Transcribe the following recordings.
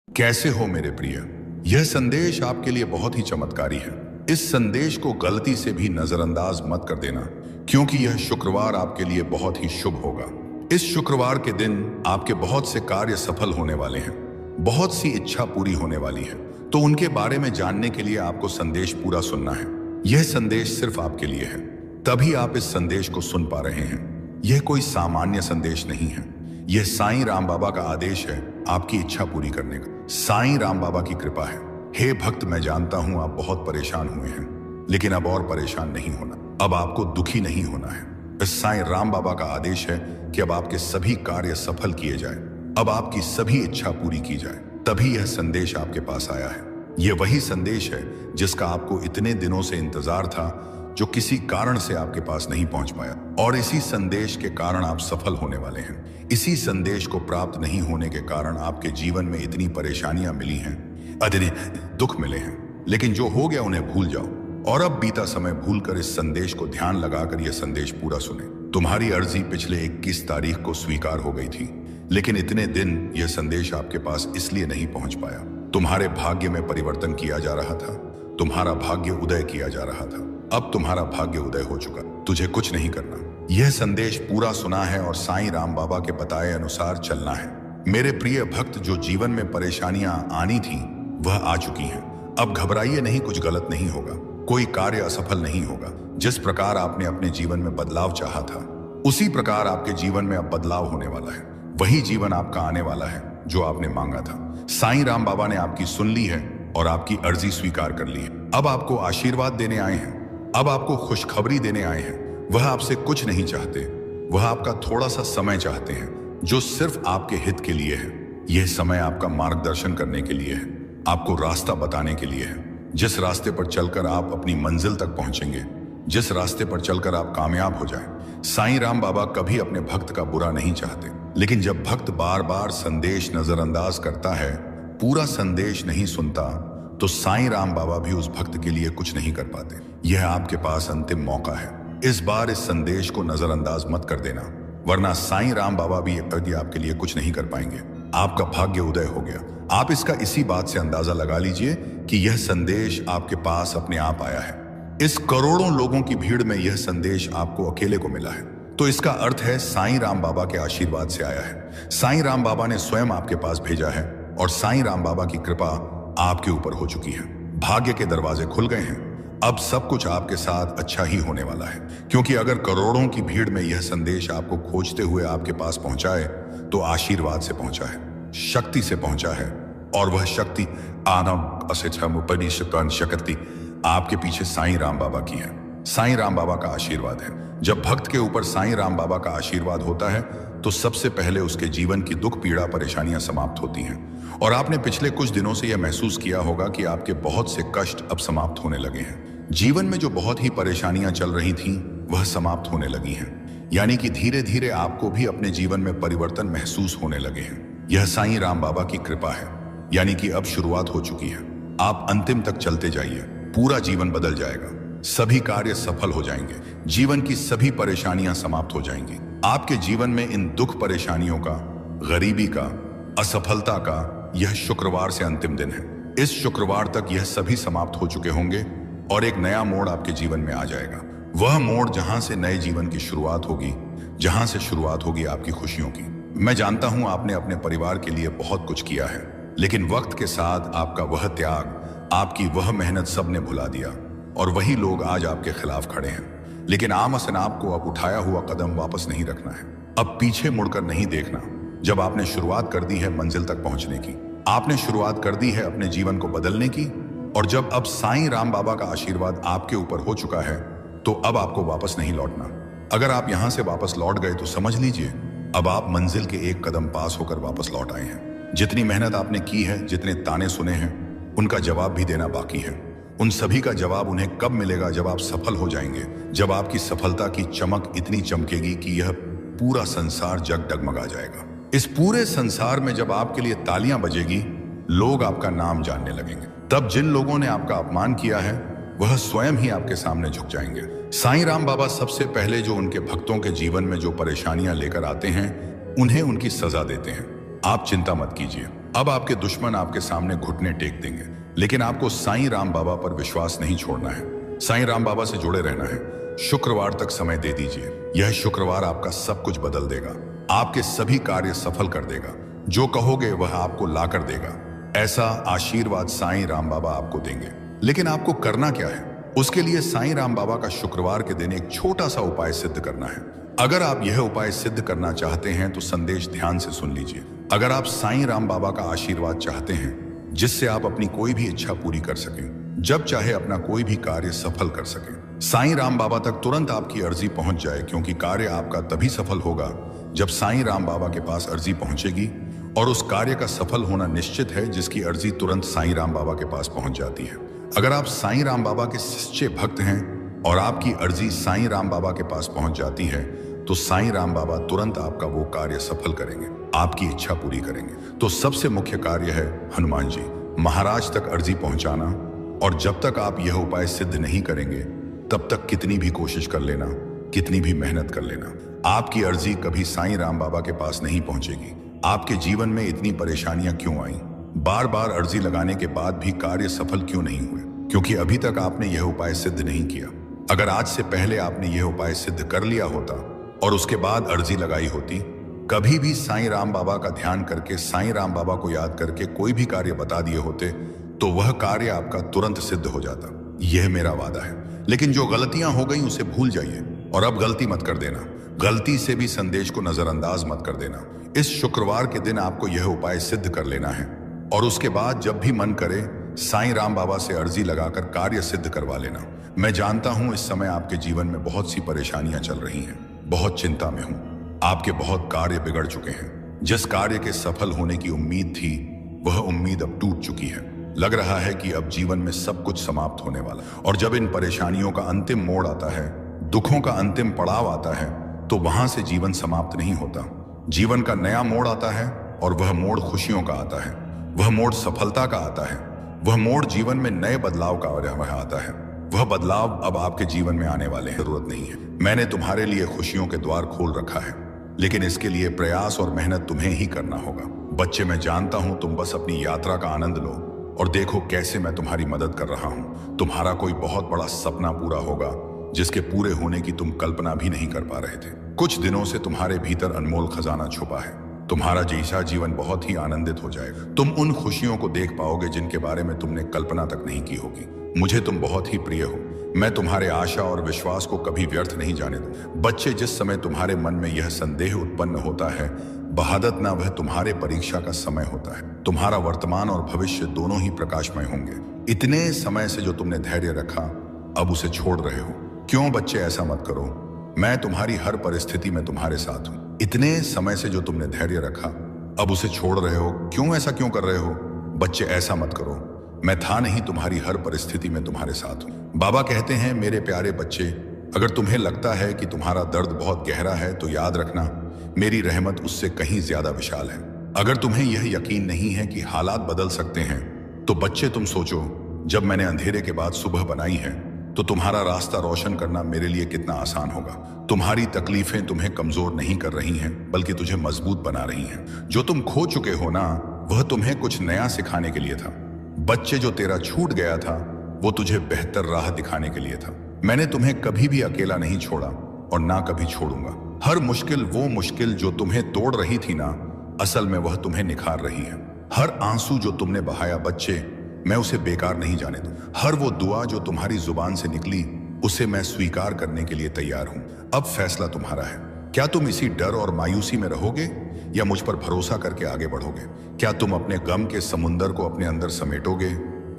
कैसे हो मेरे प्रिय। यह संदेश आपके लिए बहुत ही चमत्कारी है। इस संदेश को गलती से भी नजरअंदाज मत कर देना, क्योंकि यह शुक्रवार आपके लिए बहुत ही शुभ होगा। इस शुक्रवार के दिन आपके बहुत से कार्य सफल होने वाले हैं, बहुत सी इच्छा पूरी होने वाली है। तो उनके बारे में जानने के लिए आपको संदेश पूरा सुनना है। यह संदेश सिर्फ आपके लिए है, तभी आप इस संदेश को सुन पा रहे हैं। यह कोई सामान्य संदेश नहीं है, यह साईं राम बाबा का आदेश है आपकी इच्छा पूरी करने का। साईं राम बाबा की कृपा है। हे भक्त, मैं जानता हूं आप बहुत परेशान हुए हैं, लेकिन अब और परेशान नहीं होना, अब आपको दुखी नहीं होना है। इस साईं राम बाबा का आदेश है कि अब आपके सभी कार्य सफल किए जाए, अब आपकी सभी इच्छा पूरी की जाए। तभी यह संदेश आपके पास आया है। यह वही संदेश है जिसका आपको इतने दिनों से इंतजार था, जो किसी कारण से आपके पास नहीं पहुंच पाया, और इसी संदेश के कारण आप सफल होने वाले हैं। इसी संदेश को प्राप्त नहीं होने के कारण आपके जीवन में इतनी परेशानियां मिली हैं, इतने दुख मिले हैं। लेकिन जो हो गया उन्हें भूल जाओ और अब बीता समय भूलकर इस संदेश को ध्यान लगाकर यह संदेश पूरा सुने। तुम्हारी अर्जी पिछले 21 तारीख को स्वीकार हो गई थी, लेकिन इतने दिन यह संदेश आपके पास इसलिए नहीं पहुंच पाया। तुम्हारे भाग्य में परिवर्तन किया जा रहा था, तुम्हारा भाग्य उदय किया जा रहा था। अब तुम्हारा भाग्य उदय हो चुका, तुझे कुछ नहीं करना। यह संदेश पूरा सुना है और साईं राम बाबा के बताए अनुसार चलना है। मेरे प्रिय भक्त, जो जीवन में परेशानियां आनी थी वह आ चुकी हैं। अब घबराइए नहीं, कुछ गलत नहीं होगा, कोई कार्य असफल नहीं होगा। जिस प्रकार आपने अपने जीवन में बदलाव चाहा था, उसी प्रकार आपके जीवन में अब बदलाव होने वाला है। वही जीवन आपका आने वाला है जो आपने मांगा था। साईं राम बाबा ने आपकी सुन ली है और आपकी अर्जी स्वीकार कर ली है। अब आपको आशीर्वाद देने आए हैं, अब आपको खुशखबरी देने आए हैं। वह आपसे कुछ नहीं चाहते, वह आपका थोड़ा सा समय चाहते हैं, जो सिर्फ आपके हित के लिए है। यह समय आपका मार्गदर्शन करने के लिए है, आपको रास्ता बताने के लिए है। जिस रास्ते पर चलकर आप अपनी मंजिल तक पहुंचेंगे, जिस रास्ते पर चलकर आप कामयाब हो जाएं। साईं राम बाबा कभी अपने भक्त का बुरा नहीं चाहते, लेकिन जब भक्त बार बार संदेश नजरअंदाज करता है, पूरा संदेश नहीं सुनता, तो साईं राम बाबा भी उस भक्त के लिए कुछ नहीं कर पाते। यह आपके पास अंतिम मौका है। इस बार इस संदेश को नजरअंदाज मत कर देना, वरना साईं राम बाबा भी आपके लिए कुछ नहीं कर पाएंगे। आपका भाग्य उदय हो गया। आप इसका इसी बात से अंदाजा लगा लीजिए कि यह संदेश आपके पास अपने आप आया है। इस करोड़ों लोगों की भीड़ में यह संदेश आपको अकेले को मिला है, तो इसका अर्थ है साईं राम बाबा के आशीर्वाद से आया है। साईं राम बाबा ने स्वयं आपके पास भेजा है और साईं राम बाबा की कृपा आपके ऊपर हो चुकी है। भाग्य के दरवाजे खुल गए हैं। अब सब कुछ आपके साथ अच्छा ही होने वाला है, क्योंकि अगर करोड़ों की भीड़ में यह संदेश आपको खोजते हुए आपके पास पहुंचा है, तो आशीर्वाद से पहुंचा है, शक्ति से पहुंचा है। और वह शक्ति शक्ति आपके पीछे साईं राम बाबा की है। साईं राम बाबा का आशीर्वाद है। जब भक्त के ऊपर साईं राम बाबा का आशीर्वाद होता है, तो सबसे पहले उसके जीवन की दुख पीड़ा परेशानियां समाप्त होती हैं। और आपने पिछले कुछ दिनों से यह महसूस किया होगा कि आपके बहुत से कष्ट अब समाप्त होने लगे हैं। जीवन में जो बहुत ही परेशानियां चल रही थीं, वह समाप्त होने लगी हैं। यानी कि धीरे धीरे आपको भी अपने जीवन में परिवर्तन महसूस होने लगे हैं। यह साईं राम बाबा की कृपा है, यानी कि अब शुरुआत हो चुकी है। आप अंतिम तक चलते जाइए, पूरा जीवन बदल जाएगा, सभी कार्य सफल हो जाएंगे, जीवन की सभी परेशानियां समाप्त हो जाएंगी। आपके जीवन में इन दुख परेशानियों का, गरीबी का, असफलता का यह शुक्रवार से अंतिम दिन है। इस शुक्रवार तक यह सभी समाप्त हो चुके होंगे और एक नया मोड़ आपके जीवन में आ जाएगा। वह मोड़ जहां से नए जीवन की शुरुआत होगी, जहां से शुरुआत होगी आपकी खुशियों की। मैं जानता हूं आपने अपने परिवार के लिए बहुत कुछ किया है, लेकिन वक्त के साथ आपका वह त्याग, आपकी वह मेहनत सबने भुला दिया, और वही लोग आज आपके खिलाफ खड़े हैं। लेकिन आमसन आपको अब उठाया हुआ कदम वापस नहीं रखना है, अब पीछे मुड़कर नहीं देखना। जब आपने शुरुआत कर दी है मंजिल तक पहुंचने की, आपने शुरुआत कर दी है अपने जीवन को बदलने की, और जब अब साईं राम बाबा का आशीर्वाद आपके ऊपर हो चुका है, तो अब आपको वापस नहीं लौटना। अगर आप यहां से वापस लौट गए तो समझ लीजिए अब आप मंजिल के एक कदम पास होकर वापस लौट आए हैं। जितनी मेहनत आपने की है, जितने ताने सुने हैं, उनका जवाब भी देना बाकी है। उन सभी का जवाब उन्हें कब मिलेगा? जब आप सफल हो जाएंगे, जब आपकी सफलता की चमक इतनी चमकेगी कि यह पूरा संसार जगमगा जाएगा। इस पूरे संसार में जब आपके लिए तालियां बजेगी, लोग आपका नाम जानने लगेंगे। तब जिन लोगों ने आपका अपमान किया है, वह स्वयं ही आपके सामने झुक जाएंगे। साईं राम बाबा सबसे पहले जो उनके भक्तों के जीवन में जो परेशानियां लेकर आते हैं, उन्हें उनकी सजा देते हैं। आप चिंता मत कीजिए, अब आपके दुश्मन आपके सामने घुटने टेक देंगे, लेकिन आपको साईं राम बाबा पर विश्वास नहीं छोड़ना है। साईं राम बाबा से जुड़े रहना है। शुक्रवार तक समय दे दीजिए। यह शुक्रवार आपका सब कुछ बदल देगा, आपके सभी कार्य सफल कर देगा। जो कहोगे वह आपको ला कर देगा। ऐसा आशीर्वाद साईं राम बाबा आपको देंगे। लेकिन आपको करना क्या है? उसके लिए साईं राम बाबा का शुक्रवार के दिन एक छोटा सा उपाय सिद्ध करना है। अगर आप यह उपाय सिद्ध करना चाहते हैं तो संदेश ध्यान से सुन लीजिए। अगर आप साईं राम बाबा का आशीर्वाद चाहते हैं जिससे आप अपनी कोई भी इच्छा पूरी कर सकें, जब चाहे अपना कोई भी कार्य सफल कर सकें, साईं राम बाबा तक तुरंत आपकी अर्जी पहुंच जाए, क्योंकि कार्य आपका तभी सफल होगा जब साईं राम बाबा के पास अर्जी पहुंचेगी। और उस कार्य का सफल होना निश्चित है जिसकी अर्जी तुरंत साईं राम बाबा के पास पहुंच जाती है। अगर आप साईं राम बाबा के सच्चे भक्त हैं और आपकी अर्जी साईं राम बाबा के पास पहुंच जाती है तो साईं राम बाबा तुरंत आपका वो कार्य सफल करेंगे, आपकी इच्छा पूरी करेंगे। तो सबसे मुख्य कार्य है हनुमान जी महाराज तक अर्जी पहुंचाना। और जब तक आप यह उपाय सिद्ध नहीं करेंगे तब तक कितनी भी कोशिश कर लेना, कितनी भी मेहनत कर लेना, आपकी अर्जी कभी साईं राम बाबा के पास नहीं पहुंचेगी। आपके जीवन में इतनी परेशानियां क्यों आई? बार बार अर्जी लगाने के बाद भी कार्य सफल क्यों नहीं हुए? क्योंकि अभी तक आपने यह उपाय सिद्ध नहीं किया। अगर आज से पहले आपने यह उपाय सिद्ध कर लिया होता और उसके बाद अर्जी लगाई होती, कभी भी साईं राम बाबा का ध्यान करके, साईं राम बाबा को याद करके कोई भी कार्य बता दिए होते तो वह कार्य आपका तुरंत सिद्ध हो जाता। यह मेरा वादा है। लेकिन जो गलतियां हो गई उसे भूल जाइए और अब गलती मत कर देना। गलती से भी संदेश को नजरअंदाज मत कर देना। इस शुक्रवार के दिन आपको यह उपाय सिद्ध कर लेना है और उसके बाद जब भी मन करे साईं राम बाबा से अर्जी लगाकर कार्य सिद्ध करवा लेना। मैं जानता हूं इस समय आपके जीवन में बहुत सी परेशानियां चल रही हैं, बहुत चिंता में हूं। आपके बहुत कार्य बिगड़ चुके हैं। जिस कार्य के सफल होने की उम्मीद थी वह उम्मीद अब टूट चुकी है। लग रहा है कि अब जीवन में सब कुछ समाप्त होने वाला। और जब इन परेशानियों का अंतिम मोड़ आता है, दुखों का अंतिम पड़ाव आता है, तो वहां से जीवन समाप्त नहीं होता। जीवन का नया मोड़ आता है और वह मोड़ खुशियों का आता है, वह मोड़ सफलता का आता है, वह मोड़ जीवन में नए बदलाव का वह आता है। वह बदलाव अब आपके जीवन में आने वाले हैं। जरूरत नहीं है। मैंने तुम्हारे लिए खुशियों के द्वार खोल रखा है, लेकिन इसके लिए प्रयास और मेहनत तुम्हें ही करना होगा। बच्चे, मैं जानता हूं तुम बस अपनी यात्रा का आनंद लो और देखो कैसे मैं तुम्हारी मदद कर रहा हूं। तुम्हारा कोई बहुत बड़ा सपना पूरा होगा जिसके पूरे होने की तुम कल्पना भी नहीं कर पा रहे थे। कुछ दिनों से तुम्हारे भीतर अनमोल खजाना छुपा है। तुम्हारा जैसा जीवन बहुत ही आनंदित हो जाएगा। तुम उन खुशियों को देख पाओगे जिनके बारे में तुमने कल्पना तक नहीं की होगी। मुझे तुम बहुत ही प्रिय हो। मैं तुम्हारे आशा और विश्वास को कभी व्यर्थ नहीं जाने दूं। बच्चे, जिस समय तुम्हारे मन में यह संदेह उत्पन्न होता है, बहादत ना वह तुम्हारे परीक्षा का समय होता है। तुम्हारा वर्तमान और भविष्य दोनों ही प्रकाशमय होंगे। इतने समय से जो तुमने धैर्य रखा, अब उसे छोड़ रहे हो। क्यों बच्चे, ऐसा मत करो। मैं तुम्हारी हर परिस्थिति में तुम्हारे साथ हूं। इतने समय से जो तुमने धैर्य रखा, अब उसे छोड़ रहे हो। क्यों, ऐसा क्यों कर रहे हो? बच्चे, ऐसा मत करो। मैं था नहीं तुम्हारी हर परिस्थिति में तुम्हारे साथ हूं। बाबा कहते हैं, मेरे प्यारे बच्चे, अगर तुम्हें लगता है कि तुम्हारा दर्द बहुत गहरा है तो याद रखना, मेरी रहमत उससे कहीं ज्यादा विशाल है। अगर तुम्हें यह यकीन नहीं है कि हालात बदल सकते हैं तो बच्चे तुम सोचो, जब मैंने अंधेरे के बाद सुबह बनाई है तो तुम्हारा रास्ता रोशन करना मेरे लिए कितना आसान होगा। तुम्हारी तकलीफें तुम्हें कमजोर नहीं कर रही हैं, बल्कि तुझे मजबूत बना रही हैं। जो तुम खो चुके हो ना, वह तुम्हें कुछ नया सिखाने के लिए था। बच्चे, जो तेरा छूट गया था वो तुझे बेहतर राह दिखाने के लिए था। मैंने तुम्हें कभी भी अकेला नहीं छोड़ा और ना कभी छोड़ूंगा। हर मुश्किल, वो मुश्किल जो तुम्हें तोड़ रही थी ना, असल में वह तुम्हें निखार रही है। हर आंसू जो तुमने बहाया बच्चे, मैं उसे बेकार नहीं जाने दूं। हर वो दुआ जो तुम्हारी जुबान से निकली, उसे मैं स्वीकार करने के लिए तैयार हूं। अब फैसला तुम्हारा है। क्या तुम इसी डर और मायूसी में रहोगे या मुझ पर भरोसा करके आगे बढ़ोगे? क्या तुम अपने गम के समुंदर को अपने अंदर समेटोगे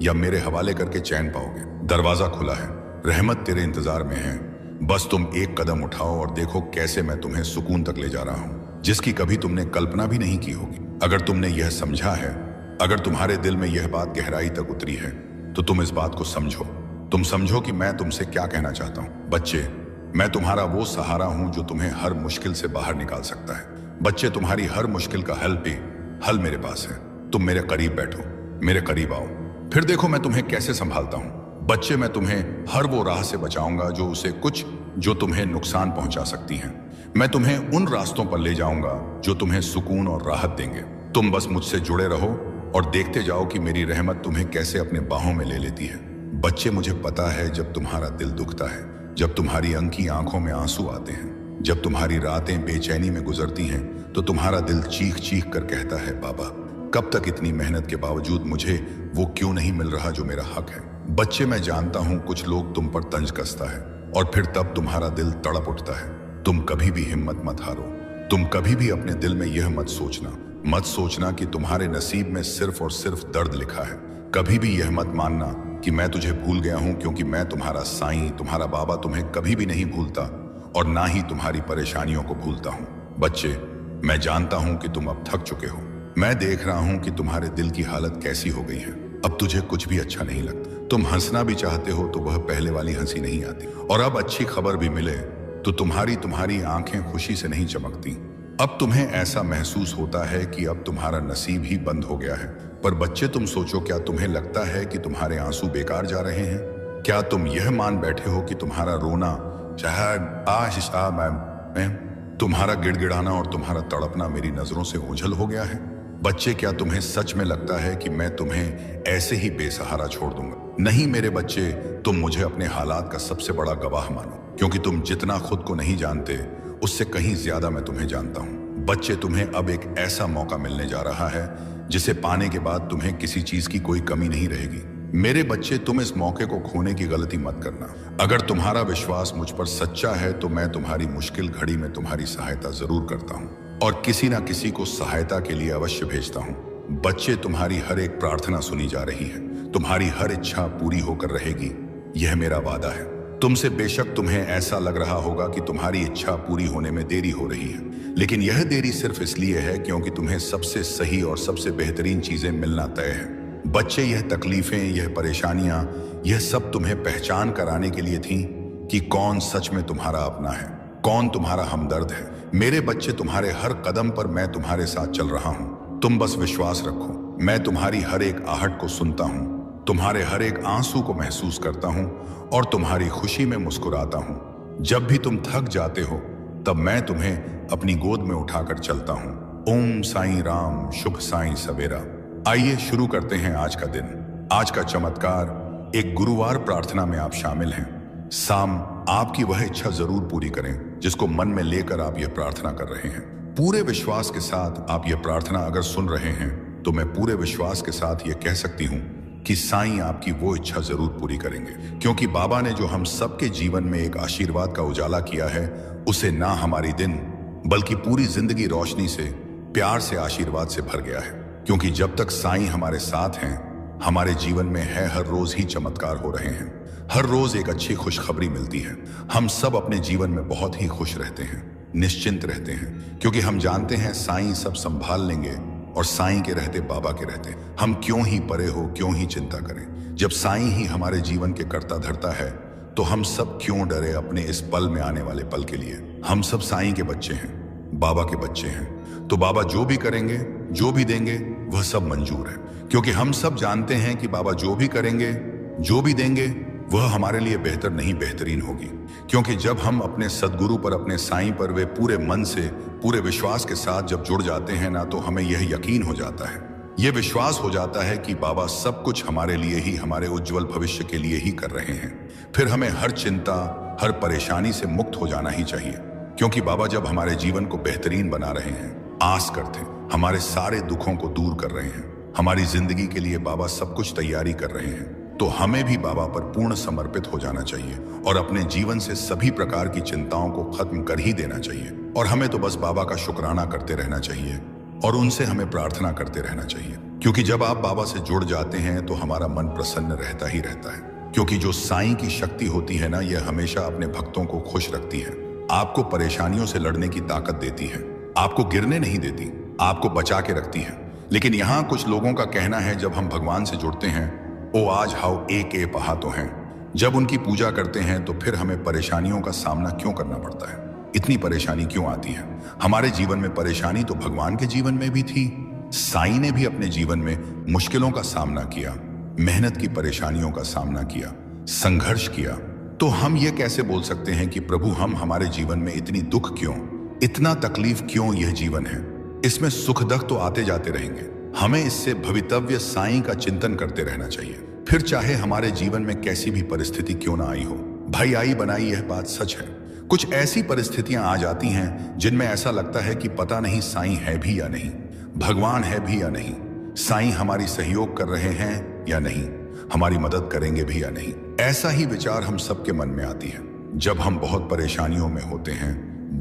या मेरे हवाले करके चैन पाओगे? दरवाजा खुला है, रहमत तेरे इंतजार में है। बस तुम एक कदम उठाओ और देखो कैसे मैं तुम्हें सुकून तक ले जा रहा हूं, जिसकी कभी तुमने कल्पना भी नहीं की होगी। अगर तुमने यह समझा है, अगर तुम्हारे दिल में यह बात गहराई तक उतरी है, तो तुम इस बात को समझो। तुम समझो कि मैं तुमसे क्या कहना चाहता हूं। बच्चे, मैं तुम्हारा वो सहारा हूं जो तुम्हें हर मुश्किल से बाहर निकाल सकता है। बच्चे, तुम्हारी हर मुश्किल का हल मेरे पास है। तुम मेरे करीब बैठो, मेरे करीब आओ, फिर देखो मैं तुम्हें कैसे संभालता हूं। बच्चे, मैं तुम्हें हर वो राह से बचाऊंगा जो तुम्हें नुकसान पहुंचा सकती हैं। मैं तुम्हें उन रास्तों पर ले जाऊंगा जो तुम्हें सुकून और राहत देंगे। तुम बस मुझसे जुड़े रहो और देखते जाओ कि मेरी रहमत तुम्हें कैसे अपने बाहों में ले लेती है। बच्चे, मुझे पता है जब तुम्हारा दिल दुखता है, जब तुम्हारी अंकी आंखों में आंसू आते हैं, जब तुम्हारी रातें बेचैनी में गुजरती हैं, तो तुम्हारा दिल चीख चीख कर कहता है, बाबा कब तक इतनी मेहनत के बावजूद मुझे वो क्यों नहीं मिल रहा जो मेरा हक है। बच्चे, मैं जानता हूं कुछ लोग तुम पर तंज कसता है और फिर तब तुम्हारा दिल तड़प उठता है। तुम कभी भी हिम्मत मत हारो। तुम कभी भी अपने दिल में यह मत सोचना कि तुम्हारे नसीब में सिर्फ और सिर्फ दर्द लिखा है। कभी भी यह मत मानना कि मैं तुझे भूल गया हूं, क्योंकि मैं तुम्हारा साईं, तुम्हारा बाबा तुम्हें कभी भी नहीं भूलता और ना ही तुम्हारी परेशानियों को भूलता हूं। बच्चे, मैं जानता हूं कि तुम अब थक चुके हो। मैं देख रहा हूं कि तुम्हारे दिल की हालत कैसी हो गई है। अब तुझे कुछ भी अच्छा नहीं लगता। तुम हंसना भी चाहते हो तो वह पहले वाली हंसी नहीं आती, और अब अच्छी खबर भी मिले तो तुम्हारी आंखें खुशी से नहीं चमकती। अब तुम्हें ऐसा महसूस होता है कि अब तुम्हारा नसीब ही बंद हो गया है। पर बच्चे, तुम सोचो, क्या तुम्हें लगता है कि तुम्हारे आंसू बेकार जा रहे हैं? क्या तुम यह मान बैठे हो कि तुम्हारा रोना, तुम्हारा गिड़गिड़ाना और तुम्हारा तड़पना मेरी नजरों से ओझल हो गया है? बच्चे, क्या तुम्हें सच में लगता है कि मैं तुम्हें ऐसे ही बेसहारा छोड़ दूंगा? नहीं मेरे बच्चे, तुम मुझे अपने हालात का सबसे बड़ा गवाह मानो, क्योंकि तुम जितना खुद को नहीं जानते उससे कहीं ज्यादा मैं तुम्हें जानता हूं। बच्चे, तुम्हें अब एक ऐसा मौका मिलने जा रहा है जिसे पाने के बाद तुम्हें किसी चीज की कोई कमी नहीं रहेगी। मेरे बच्चे, तुम इस मौके को खोने की गलती मत करना। अगर तुम्हारा विश्वास मुझ पर सच्चा है तो मैं तुम्हारी मुश्किल घड़ी में तुम्हारी सहायता जरूर करता हूँ और किसी ना किसी को सहायता के लिए अवश्य भेजता हूँ। बच्चे, तुम्हारी हर एक प्रार्थना सुनी जा रही है, तुम्हारी हर इच्छा पूरी होकर रहेगी, यह मेरा वादा है। तुमसे बेशक तुम्हें ऐसा लग रहा होगा कि तुम्हारी इच्छा पूरी होने में देरी हो रही है, लेकिन यह देरी सिर्फ इसलिए है क्योंकि तुम्हें सबसे सही और सबसे बेहतरीन चीजें मिलना तय है। बच्चे, यह तकलीफें, यह परेशानियां, यह सब तुम्हें पहचान कराने के लिए थी कि कौन सच में तुम्हारा अपना है, कौन तुम्हारा हमदर्द है। मेरे बच्चे, तुम्हारे हर कदम पर मैं तुम्हारे साथ चल रहा हूं। तुम बस विश्वास रखो। मैं तुम्हारी हर एक आहट को सुनता हूं, तुम्हारे हर एक आंसू को महसूस करता हूं और तुम्हारी खुशी में मुस्कुराता हूं। जब भी तुम थक जाते हो तब मैं तुम्हें अपनी गोद में उठाकर चलता हूं। ओम साईं राम, शुभ साईं सवेरा। आइए शुरू करते हैं आज का दिन, आज का चमत्कार। एक गुरुवार प्रार्थना में आप शामिल हैं। साम, आपकी वह इच्छा जरूर पूरी करें जिसको मन में लेकर आप यह प्रार्थना कर रहे हैं। पूरे विश्वास के साथ आप यह प्रार्थना अगर सुन रहे हैं तो मैं पूरे विश्वास के साथ यह कह सकती हूं कि साईं आपकी वो इच्छा जरूर पूरी करेंगे, क्योंकि बाबा ने जो हम सबके जीवन में एक आशीर्वाद का उजाला किया है, उसे ना हमारी दिन बल्कि पूरी जिंदगी रोशनी से, प्यार से, आशीर्वाद से भर गया है। क्योंकि जब तक साईं हमारे साथ हैं, हमारे जीवन में है हर रोज ही चमत्कार हो रहे हैं। हर रोज एक अच्छी खुशखबरी मिलती है। हम सब अपने जीवन में बहुत ही खुश रहते हैं, निश्चिंत रहते हैं, क्योंकि हम जानते हैं साईं सब संभाल लेंगे और साईं के रहते बाबा के रहते हम क्यों ही परे हो, क्यों ही चिंता करें। जब साईं ही हमारे जीवन के कर्ता धर्ता है तो हम सब क्यों डरे अपने इस पल में आने वाले पल के लिए। हम सब साईं के बच्चे हैं, बाबा के बच्चे हैं, तो बाबा जो भी करेंगे, जो भी देंगे, वह सब मंजूर है, क्योंकि हम सब जानते हैं कि बाबा जो भी करेंगे, जो भी देंगे, वह हमारे लिए बेहतर नहीं बेहतरीन होगी। क्योंकि जब हम अपने सदगुरु पर, अपने साईं पर वे पूरे मन से, पूरे विश्वास के साथ जब जुड़ जाते हैं ना, तो हमें यह यकीन हो जाता है, यह विश्वास हो जाता है कि बाबा सब कुछ हमारे लिए ही, हमारे उज्जवल भविष्य के लिए ही कर रहे हैं। फिर हमें हर चिंता, हर परेशानी से मुक्त हो जाना ही चाहिए, क्योंकि बाबा जब हमारे जीवन को बेहतरीन बना रहे हैं, आस करते, हमारे सारे दुखों को दूर कर रहे हैं, हमारी जिंदगी के लिए बाबा सब कुछ तैयारी कर रहे हैं, तो हमें भी बाबा पर पूर्ण समर्पित हो जाना चाहिए और अपने जीवन से सभी प्रकार की चिंताओं को खत्म कर ही देना चाहिए। और हमें तो बस बाबा का शुक्राना करते रहना चाहिए और उनसे हमें प्रार्थना करते रहना चाहिए, क्योंकि जब आप बाबा से जुड़ जाते हैं तो हमारा मन प्रसन्न रहता ही रहता है। क्योंकि जो साईं की शक्ति होती है ना, यह हमेशा अपने भक्तों को खुश रखती है, आपको परेशानियों से लड़ने की ताकत देती है, आपको गिरने नहीं देती, आपको बचा के रखती है। लेकिन यहाँ कुछ लोगों का कहना है, जब हम भगवान से जुड़ते हैं, ओ आज हाउ एक ए पहा तो हैं, जब उनकी पूजा करते हैं तो फिर हमें परेशानियों का सामना क्यों करना पड़ता है, इतनी परेशानी क्यों आती है। हमारे जीवन में परेशानी तो भगवान के जीवन में भी थी। साईं ने भी अपने जीवन में मुश्किलों का सामना किया, मेहनत की परेशानियों का सामना किया, संघर्ष किया। तो हम ये कैसे बोल सकते हैं कि प्रभु हम हमारे जीवन में इतनी दुख क्यों, इतना तकलीफ क्यों, यह जीवन है, इसमें सुख दुख तो आते जाते रहेंगे। हमें इससे भवितव्य साईं का चिंतन करते रहना चाहिए, फिर चाहे हमारे जीवन में कैसी भी परिस्थिति क्यों ना आई हो। भाई आई बनाई यह बात सच है। कुछ ऐसी परिस्थितियां आ जाती हैं जिनमें ऐसा लगता है कि पता नहीं साईं है भी या नहीं, भगवान है भी या नहीं, साईं हमारी सहयोग कर रहे हैं या नहीं, हमारी मदद करेंगे भी या नहीं। ऐसा ही विचार हम सबके मन में आती है जब हम बहुत परेशानियों में होते हैं,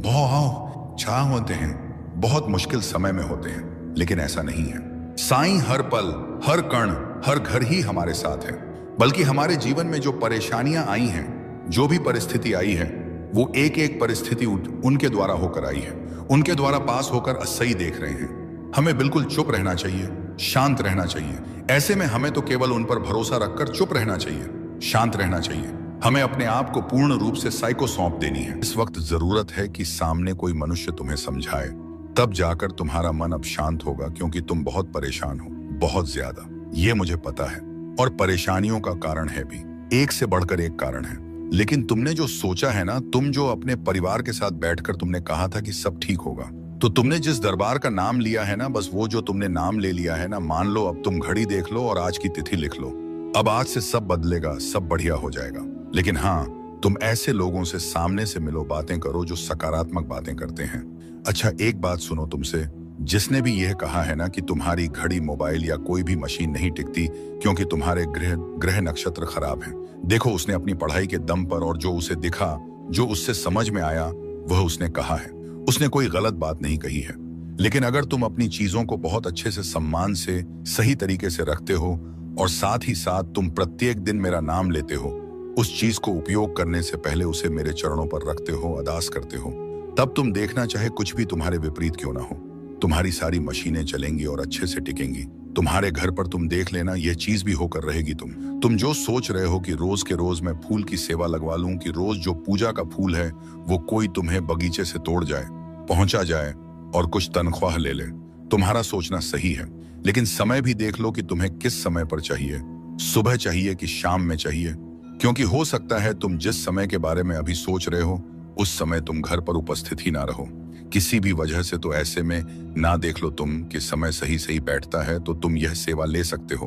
बहुत छा होते हैं, बहुत मुश्किल समय में होते हैं। लेकिन ऐसा नहीं है, साईं हर पल, हर कण, हर घर ही हमारे साथ है। बल्कि हमारे जीवन में जो परेशानियां आई हैं, जो भी परिस्थिति आई है, वो एक एक परिस्थिति उनके द्वारा होकर आई है, उनके द्वारा पास होकर सही देख रहे हैं। हमें बिल्कुल चुप रहना चाहिए, शांत रहना चाहिए। ऐसे में हमें तो केवल उन पर भरोसा रखकर चुप रहना चाहिए, शांत रहना चाहिए। हमें अपने आप को पूर्ण रूप से साईं को सौंप देनी है। इस वक्त जरूरत है कि सामने कोई मनुष्य तुम्हें समझाए, तब जाकर तुम्हारा मन अब शांत होगा, क्योंकि तुम बहुत परेशान हो, बहुत ज्यादा। ये मुझे पता है, और परेशानियों का कारण है भी, एक से बढ़कर एक कारण है। लेकिन तुमने जो सोचा है ना, तुम जो अपने परिवार के साथ बैठकर तुमने कहा था कि सब ठीक होगा, तो तुमने जिस दरबार का नाम लिया है ना, बस वो जो तुमने नाम ले लिया है ना, मान लो अब तुम घड़ी देख लो और आज की तिथि लिख लो। अब आज से सब बदलेगा, सब बढ़िया हो जाएगा। लेकिन हाँ, तुम ऐसे लोगों से सामने से मिलो, बातें करो जो सकारात्मक बातें करते हैं। अच्छा, एक बात सुनो तुमसे, जिसने भी यह कहा है ना कि तुम्हारी घड़ी, मोबाइल या कोई भी मशीन नहीं टिकती क्योंकि तुम्हारे ग्रह नक्षत्र खराब हैं, देखो उसने अपनी पढ़ाई के दम पर और जो उसे दिखा, जो उससे समझ में आया, वह उसने कहा है। उसने कोई गलत बात नहीं कही है। लेकिन अगर तुम अपनी चीजों को बहुत अच्छे से, सम्मान से, सही तरीके से रखते हो और साथ ही साथ तुम प्रत्येक दिन मेरा नाम लेते हो, उस चीज को उपयोग करने से पहले उसे मेरे चरणों पर रखते हो, अरदास करते हो, तब तुम देखना चाहे कुछ भी तुम्हारे विपरीत क्यों ना हो, तुम्हारी सारी मशीनें चलेंगी और अच्छे से टिकेंगी। तुम्हारे घर पर तुम देख लेना, यह चीज भी होकर रहेगी। तुम जो सोच रहे हो कि रोज के रोज मैं फूल की सेवा लगवा लूं, कि रोज जो पूजा का फूल है वो कोई तुम्हें बगीचे से तोड़ जाए, पहुंचा जाए और कुछ तनख्वाह ले ले, तुम्हारा सोचना सही है। लेकिन समय भी देख लो कि तुम्हें किस समय पर चाहिए, सुबह चाहिए कि शाम में चाहिए, क्योंकि हो सकता है तुम जिस समय के बारे में अभी सोच रहे हो उस समय तुम घर पर उपस्थित ही ना रहो, किसी भी वजह से। तो ऐसे में ना देख लो तुम कि समय सही बैठता है तो तुम यह सेवा ले सकते हो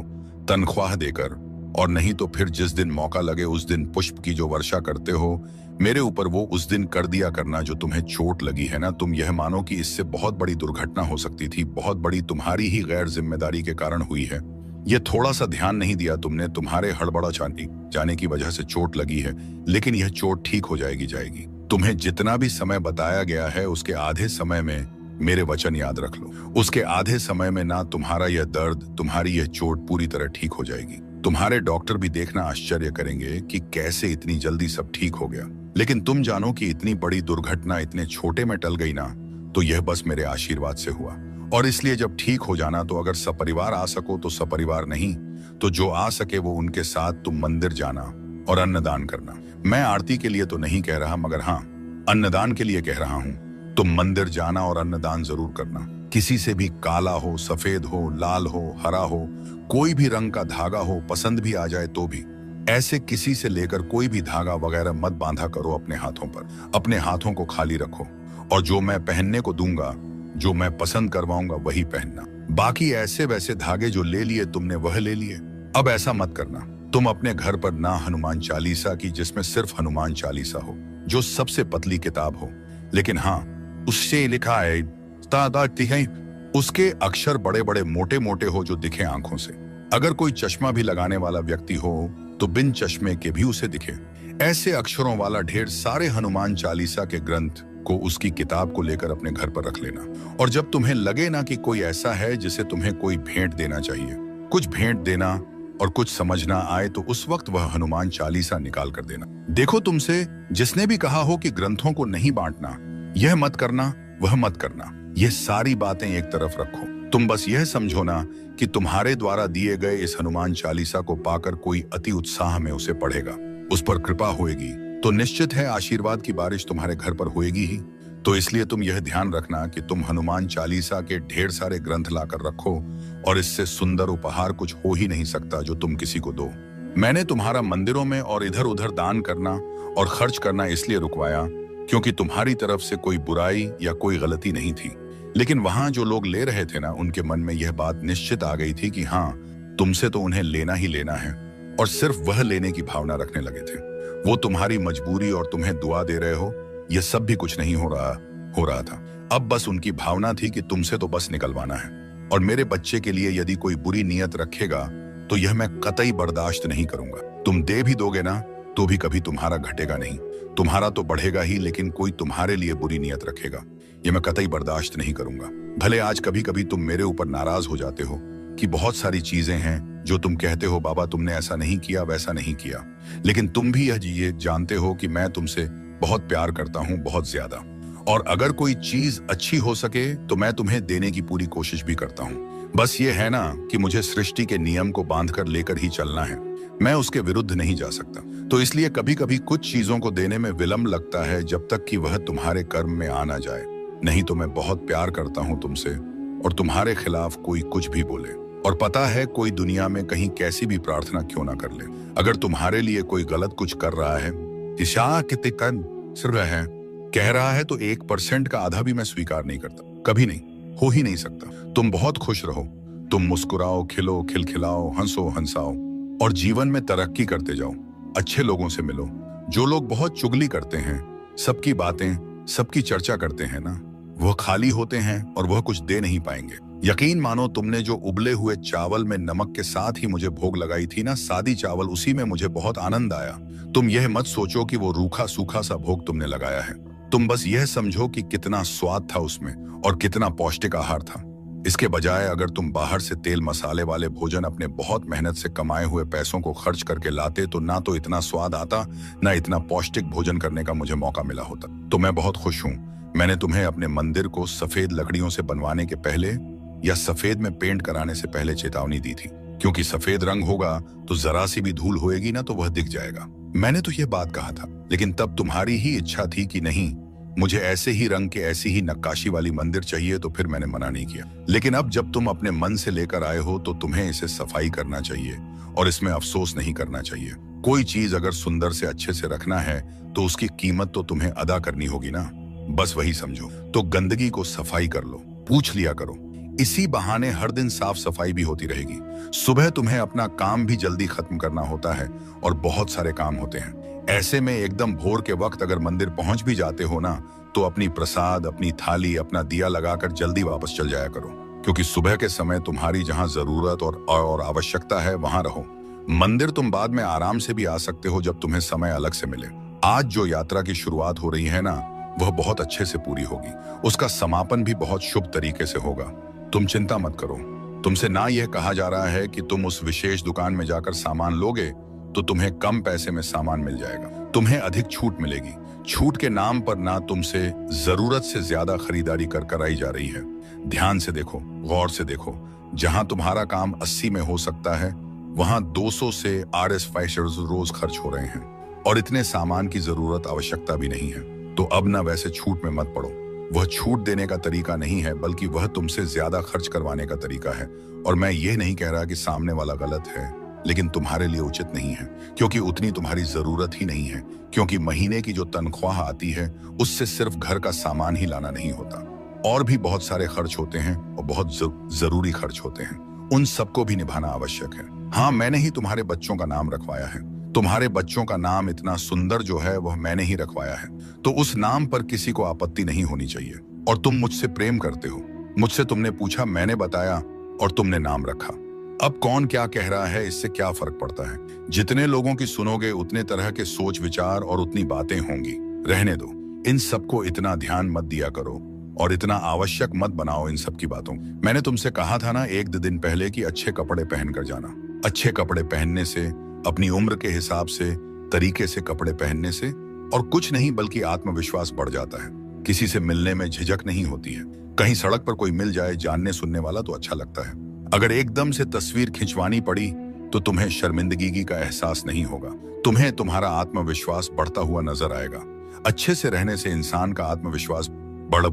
तनख्वाह देकर, और नहीं तो फिर जिस दिन मौका लगे उस दिन पुष्प की जो वर्षा करते हो मेरे ऊपर, वो उस दिन कर दिया करना। जो तुम्हें चोट लगी है ना, तुम यह मानो कि इससे बहुत बड़ी दुर्घटना हो सकती थी, बहुत बड़ी तुम्हारी ही गैर जिम्मेदारी के कारण हुई है। ये थोड़ा सा ध्यान नहीं दिया तुमने, तुम्हारे हड़बड़ा जाने की वजह से चोट लगी है। लेकिन यह चोट ठीक हो जाएगी। तुम्हें जितना भी समय बताया गया है उसके आधे समय में मेरे वचन याद रख लो, उसके आधे समय में ना तुम्हारा यह दर्द, तुम्हारी यह चोट पूरी तरह ठीक हो जाएगी। तुम्हारे डॉक्टर भी देखना आश्चर्य करेंगे कि कैसे इतनी जल्दी सब ठीक हो गया। लेकिन तुम जानो कि इतनी बड़ी दुर्घटना इतने छोटे में टल गई ना, तो यह बस मेरे आशीर्वाद से हुआ। और इसलिए जब ठीक हो जाना तो अगर सपरिवार आ सको तो सपरिवार, नहीं तो जो आ सके वो उनके साथ तुम मंदिर जाना और अन्नदान करना। मैं आरती के लिए तो नहीं कह रहा, मगर हाँ, अन्नदान के लिए कह रहा हूं। तुम मंदिर जाना और अन्नदान जरूर करना। किसी से भी काला हो, सफेद हो, लाल हो, हरा हो, कोई भी रंग का धागा हो, पसंद भी आ जाए तो भी, ऐसे किसी से लेकर कोई भी धागा वगैरह मत बांधा करो अपने हाथों पर। अपने हाथों को खाली रखो और जो मैं पहनने को दूंगा, जो मैं पसंद करवाऊंगा वही पहनना। बाकी ऐसे वैसे धागे जो ले लिए तुमने वह ले लिए। अब ऐसा मत करना, तुम अपने घर पर ना हनुमान चालीसा की, जिसमें सिर्फ हनुमान चालीसा हो, जो सबसे पतली किताब हो, लेकिन हाँ उससे लिखा है उसके अक्षर बड़े बड़े मोटे मोटे हो जो दिखे आंखों से। अगर कोई चश्मा भी लगाने वाला व्यक्ति हो तो बिन चश्मे के भी उसे दिखे। ऐसे अक्षरों वाला ढेर सारे हनुमान चालीसा के ग्रंथ को, उसकी किताब को लेकर अपने घर पर रख लेना। और जब तुम्हें लगे ना कि कोई ऐसा है जिसे तुम्हें कोई भेंट देना चाहिए, कुछ भेंट देना और कुछ समझना आए, तो उस वक्त वह हनुमान चालीसा निकाल कर देना। देखो, तुमसे जिसने भी कहा हो कि ग्रंथों को नहीं बांटना, यह मत करना, वह मत करना, यह सारी बातें एक तरफ रखो। तुम बस यह समझो ना कि तुम्हारे द्वारा दिए गए इस हनुमान चालीसा को पाकर कोई अति उत्साह में उसे पढ़ेगा, उस पर कृपा होएगी, तो निश्चित है आशीर्वाद की बारिश तुम्हारे घर पर होएगी ही। तो इसलिए तुम यह ध्यान रखना कि तुम हनुमान चालीसा के ढेर सारे ग्रंथ लाकर रखो, और इससे सुंदर उपहार कुछ हो ही नहीं सकता जो तुम किसी को दो। मैंने तुम्हारा मंदिरों में और इधर उधर दान करना और खर्च करना इसलिए रुकवाया क्योंकि तुम्हारी तरफ से कोई बुराई या कोई गलती नहीं थी। लेकिन वहां जो लोग ले रहे थे ना, उनके मन में यह बात निश्चित आ गई थी कि हाँ, तुमसे तो उन्हें लेना ही लेना है, और सिर्फ वह लेने की भावना रखने लगे थे। वो तुम्हारी मजबूरी और तुम्हें दुआ दे रहे हो, यह सब भी कुछ नहीं हो रहा था। अब बस उनकी भावना थी कि तुमसे तो बस निकलवाना है। और मेरे बच्चे के लिए यदि कोई बुरी नीयत रखेगा तो यह मैं कतई बर्दाश्त नहीं करूंगा। तुम दे भी दोगे ना तो भी कभी तुम्हारा घटेगा नहीं, तुम्हारा तो बढ़ेगा ही, लेकिन कोई तुम्हारे लिए बुरी नीयत रखेगा, यह मैं कतई बर्दाश्त नहीं करूंगा। भले आज कभी कभी तुम मेरे ऊपर नाराज हो जाते हो कि बहुत सारी चीजें हैं जो तुम कहते हो बाबा तुमने ऐसा नहीं किया, वैसा नहीं किया, लेकिन तुम भी ये जानते हो कि मैं तुमसे बहुत प्यार करता हूं, बहुत ज्यादा। और अगर कोई चीज अच्छी हो सके तो मैं तुम्हें देने की पूरी कोशिश भी करता हूँ। बस ये है ना कि मुझे सृष्टि के नियम को बांधकर लेकर ही चलना है, मैं उसके विरुद्ध नहीं जा सकता। तो इसलिए कभी कभी कुछ चीजों को देने में विलंब लगता है जब तक कि वह तुम्हारे कर्म में आ ना जाए। नहीं तो मैं बहुत प्यार करता हूँ तुमसे, और तुम्हारे खिलाफ कोई कुछ भी बोले, और पता है कोई दुनिया में कहीं कैसी भी प्रार्थना क्यों ना कर ले, अगर तुम्हारे लिए कोई गलत कुछ कर रहा है, कह रहा है, तो 1% का आधा भी मैं स्वीकार नहीं करता, कभी नहीं, हो ही नहीं सकता। तुम बहुत खुश रहो, तुम मुस्कुराओ, खिलो, खिलखिलाओ, हंसो, हंसाओ, और जीवन में तरक्की करते जाओ। अच्छे लोगों से मिलो। जो लोग बहुत चुगली करते हैं, सबकी बातें, सबकी चर्चा करते हैं ना, वह खाली होते हैं और वह कुछ दे नहीं पाएंगे। यकीन मानो, तुमने जो उबले हुए चावल में नमक के साथ ही मुझे भोग लगाई थी ना, सादी चावल, उसी में मुझे बहुत आनंद आया। तुम यह मत सोचो कि वो रूखा सूखा सा भोग तुमने लगाया है, तुम बस यह समझो कि कितना स्वाद था उसमें और कितना पौष्टिक आहार था। इसके बजाय अगर तुम बाहर से तेल मसाले वाले भोजन अपने बहुत मेहनत से कमाए हुए पैसों को खर्च करके लाते, तो ना तो इतना स्वाद आता, ना इतना पौष्टिक भोजन करने का मुझे मौका मिला होता। तो मैं बहुत खुश हूँ। मैंने तुम्हें अपने मंदिर को सफेद लकड़ियों से बनवाने के पहले या सफेद में पेंट कराने से पहले चेतावनी दी थी, क्योंकि सफेद रंग होगा तो जरा सी भी धूल होएगी ना तो वह दिख जाएगा। मैंने तो यह बात कहा था, लेकिन तब तुम्हारी ही इच्छा थी कि नहीं, मुझे ऐसे ही रंग के, ऐसी ही नक्काशी वाली मंदिर चाहिए, तो फिर मैंने मना नहीं किया। लेकिन अब जब तुम अपने मन से लेकर आए हो तो तुम्हें इसे सफाई करना चाहिए और इसमें अफसोस नहीं करना चाहिए। कोई चीज अगर सुंदर से अच्छे से रखना है तो उसकी कीमत तो तुम्हें अदा करनी होगी ना, बस वही समझो। तो गंदगी को सफाई कर लो, पूछ लिया करो, इसी बहाने हर दिन साफ सफाई भी होती रहेगी। सुबह तुम्हें अपना काम भी जल्दी खत्म करना होता है और बहुत सारे काम होते हैं। ऐसे में एकदम भोर के वक्त अगर मंदिर पहुंच भी जाते हो ना, तो अपनी प्रसाद, अपनी थाली, अपना दिया लगाकर जल्दी वापस चल जाया करो, क्योंकि सुबह के समय तुम्हारी जहां जरूरत और आवश्यकता है वहां रहो। मंदिर तुम बाद में आराम से भी आ सकते हो जब तुम्हें समय अलग से मिले। आज जो यात्रा की शुरुआत हो रही है ना, वह बहुत अच्छे से पूरी होगी, उसका समापन भी बहुत शुभ तरीके से होगा। तुम चिंता मत करो। तुमसे ना यह कहा जा रहा है कि तुम उस विशेष दुकान में जाकर सामान लोगे तो तुम्हें कम पैसे में सामान मिल जाएगा, तुम्हें अधिक छूट मिलेगी। छूट के नाम पर ना तुमसे जरूरत से ज्यादा खरीदारी कर कराई जा रही है। ध्यान से देखो, गौर से देखो, जहां तुम्हारा काम 80 में हो सकता है, वहां 200 से RS5 रोज खर्च हो रहे हैं, और इतने सामान की जरूरत, आवश्यकता भी नहीं है। तो अब ना वैसे छूट में मत पड़ो। वह छूट देने का तरीका नहीं है, बल्कि वह तुमसे ज्यादा खर्च करवाने का तरीका है। और मैं ये नहीं कह रहा कि सामने वाला गलत है, लेकिन तुम्हारे लिए उचित नहीं है, क्योंकि उतनी तुम्हारी जरूरत ही नहीं है। क्योंकि महीने की जो तनख्वाह आती है उससे सिर्फ घर का सामान ही लाना नहीं होता, और भी बहुत सारे खर्च होते हैं और बहुत जरूरी खर्च होते हैं। उन सबको भी निभाना आवश्यक है। हाँ, मैंने ही तुम्हारे बच्चों का नाम रखवाया है। तुम्हारे बच्चों का नाम इतना सुंदर जो है वह मैंने ही रखवाया है, तो उस नाम पर किसी को आपत्ति नहीं होनी चाहिए। और तुम मुझसे प्रेम करते हो, मुझसे तुमने पूछा, मैंने बताया, और तुमने नाम रखा। अब कौन क्या कह रहा है इससे क्या फर्क पड़ता है। जितने लोगों की सुनोगे उतने तरह के सोच विचार और उतनी बातें होंगी, रहने दो। इन सबको इतना ध्यान मत दिया करो और इतना आवश्यक मत बनाओ इन सब की बातों। मैंने तुमसे कहा था ना 1-2 दिन पहले कि अच्छे कपड़े पहन कर जाना। अच्छे कपड़े पहनने से, अपनी उम्र के हिसाब से, तरीके से कपड़े पहनने से और कुछ नहीं बल्कि आत्मविश्वास बढ़ जाता है। किसी से मिलने में झिझक नहीं होती है। कहीं सड़क पर कोई मिल जाए जानने सुनने वाला तो अच्छा लगता है। अगर एकदम से तस्वीर खिंचवानी पड़ी तो तुम्हें शर्मिंदगी का एहसास नहीं होगा, तुम्हें तुम्हारा आत्मविश्वास बढ़ता हुआ नजर आएगा। अच्छे से रहने से इंसान का आत्मविश्वास बढ़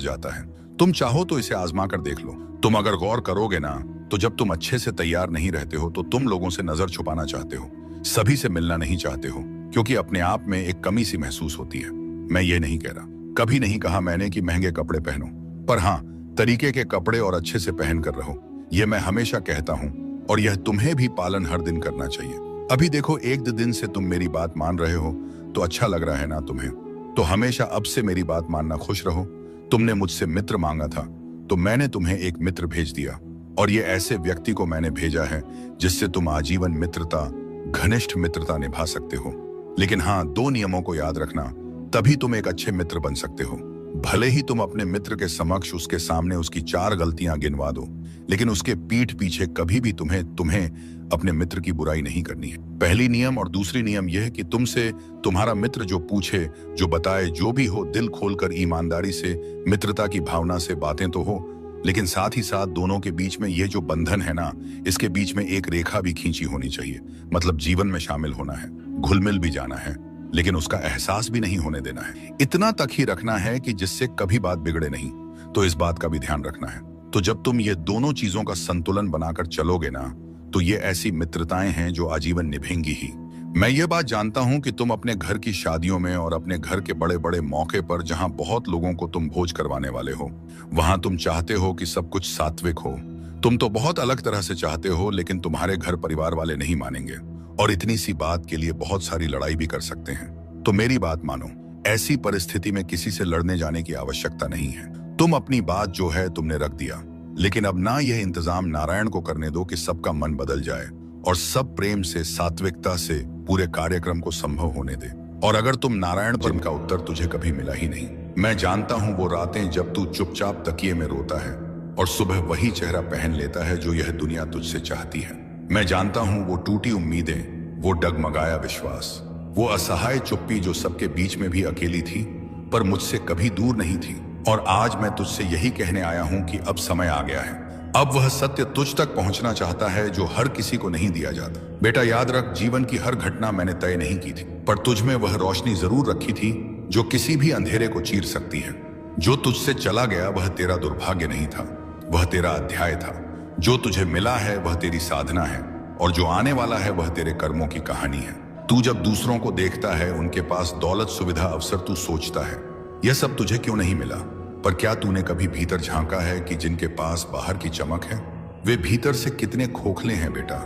जाता है। तुम चाहो तो इसे आजमा कर देख लो। तुम अगर गौर करोगे ना, तो जब तुम अच्छे से तैयार नहीं रहते हो तो तुम लोगों से नजर छुपाना चाहते हो, सभी से मिलना नहीं चाहते हो, क्योंकि अपने आप में एक कमी सी महसूस होती है। मैं ये नहीं कह रहा, कभी नहीं कहा मैंने कि महंगे कपड़े पहनो, पर हाँ, तरीके के कपड़े और अच्छे से पहन कर रहो। यह मैं हमेशा कहता हूँ और यह तुम्हें भी पालन हर दिन करना चाहिए। अभी देखो, एक दो दिन से तुम मेरी बात मान रहे हो तो अच्छा लग रहा है ना तुम्हें? तो हमेशा अब से मेरी बात मानना, खुश रहो। तुमने मुझसे मित्र मांगा था तो मैंने तुम्हें एक मित्र भेज दिया, और ये ऐसे व्यक्ति को मैंने भेजा है जिससे तुम आजीवन मित्रता, घनिष्ठ मित्रता निभा सकते हो। लेकिन हाँ, 2 नियमों को याद रखना, तभी तुम एक अच्छे मित्र बन सकते हो। भले ही तुम अपने मित्र के समक्ष उसके सामने उसकी 4 गलतियां गिनवा दो, लेकिन उसके पीठ पीछे कभी भी तुम्हें अपने मित्र की बुराई नहीं करनी है। पहली नियम और दूसरी नियम यह है कि तुमसे तुम्हारा मित्र जो पूछे, जो बताए, जो भी हो, दिल खोलकर ईमानदारी से, मित्रता की भावना से बातें तो हो, लेकिन साथ ही साथ दोनों के बीच में ये जो बंधन है ना, इसके बीच में एक रेखा भी खींची होनी चाहिए। मतलब जीवन में शामिल होना है, घुल मिल भी जाना है, लेकिन उसका एहसास भी नहीं होने देना है। इतना तक ही रखना है कि जिससे कभी बात बिगड़े नहीं। तो इस बात का भी ध्यान रखना है। तो जब तुम ये दोनों चीजों का संतुलन बनाकर चलोगे ना, तो ये ऐसी मित्रताएं हैं जो आजीवन निभेंगी ही। मैं ये बात जानता हूं कि तुम अपने घर की शादियों में और अपने घर के बड़े बड़े मौके पर, जहां बहुत लोगों को तुम भोज करवाने वाले हो, वहां तुम चाहते हो कि सब कुछ सात्विक हो। तुम तो बहुत अलग तरह से चाहते हो, लेकिन तुम्हारे घर परिवार वाले नहीं मानेंगे और इतनी सी बात के लिए बहुत सारी लड़ाई भी कर सकते हैं। तो मेरी बात मानो, ऐसी परिस्थिति में किसी से लड़ने जाने की आवश्यकता नहीं है। तुम अपनी बात जो है तुमने रख दिया, लेकिन अब ना यह इंतजाम नारायण को करने दो कि सबका मन बदल जाए और सब प्रेम से, सात्विकता से पूरे कार्यक्रम को संभव होने दे। और अगर तुम नारायण पर, का उत्तर तुझे कभी मिला ही नहीं। मैं जानता हूं वो रातें जब तू चुपचाप तकिए में रोता है और सुबह वही चेहरा पहन लेता है जो यह दुनिया तुझसे चाहती है। मैं जानता हूं वो टूटी उम्मीदें, वो डगमगाया विश्वास, वो असहाय चुप्पी जो सबके बीच में भी अकेली थी पर मुझसे कभी दूर नहीं थी। और आज मैं तुझसे यही कहने आया हूं कि अब समय आ गया है। अब वह सत्य तुझ तक पहुंचना चाहता है जो हर किसी को नहीं दिया जाता। बेटा याद रख, जीवन की हर घटना मैंने तय नहीं की थी, पर तुझ में वह रोशनी जरूर रखी थी जो किसी भी अंधेरे को चीर सकती है। जो तुझसे चला गया वह तेरा दुर्भाग्य नहीं था, वह तेरा अध्याय था। जो तुझे मिला है वह तेरी साधना है, और जो आने वाला है वह तेरे कर्मों की कहानी है। तू जब दूसरों को देखता है, उनके पास दौलत, सुविधा, अवसर, तू सोचता है यह सब तुझे क्यों नहीं मिला। पर क्या तूने कभी भीतर झांका है कि जिनके पास बाहर की चमक है वे भीतर से कितने खोखले हैं। बेटा,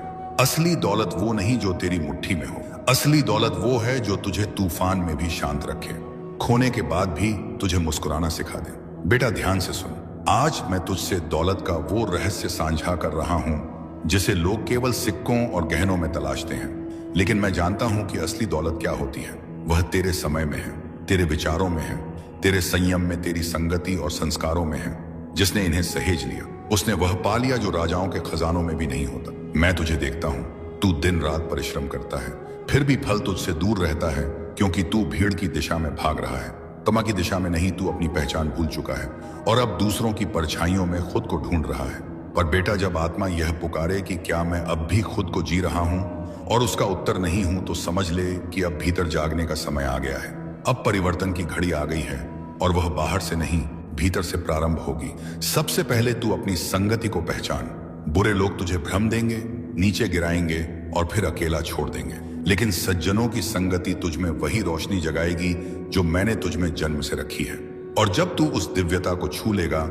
असली दौलत वो नहीं जो तेरी मुट्ठी में हो, असली दौलत वो है जो तुझे तूफान में भी शांत रखे, खोने के बाद भी तुझे मुस्कुराना सिखा दे। बेटा ध्यान से सुन, आज मैं तुझसे दौलत का वो रहस्य साझा कर रहा हूं जिसे लोग केवल सिक्कों और गहनों में तलाशते हैं, लेकिन मैं जानता हूं कि असली दौलत क्या होती है। वह तेरे समय में है, तेरे विचारों में है, तेरे संयम में, तेरी संगति और संस्कारों में है। जिसने इन्हें सहेज लिया उसने वह पा लिया जो राजाओं के खजानों में भी नहीं होता। मैं तुझे देखता हूं, तू दिन रात परिश्रम करता है, फिर भी फल तुझसे दूर रहता है, क्योंकि तू भीड़ की दिशा में भाग रहा है, तमा की दिशा में नहीं। तू अपनी पहचान भूल चुका है और अब दूसरों की परछाइयों में खुद को ढूंढ रहा है। पर बेटा, जब आत्मा यह पुकारे कि क्या मैं अब भी खुद को जी रहा हूं, और उसका उत्तर नहीं हूं, तो समझ ले कि अब भीतर जागने का समय आ गया है। अब परिवर्तन की घड़ी आ गई है और वह बाहर से नहीं, भीतर से प्रारंभ होगी। सबसे पहले तू अपनी संगति को पहचान। बुरे लोग तुझे भ्रम देंगे, नीचे गिराएंगे और फिर अकेला छोड़ देंगे, लेकिन सज्जनों की संगति तुझ में वही रोशनी जगाएगी जो मैंने तुझ में जन्म से रखी है। और जब तू उस दिव्यता को छू लेगा,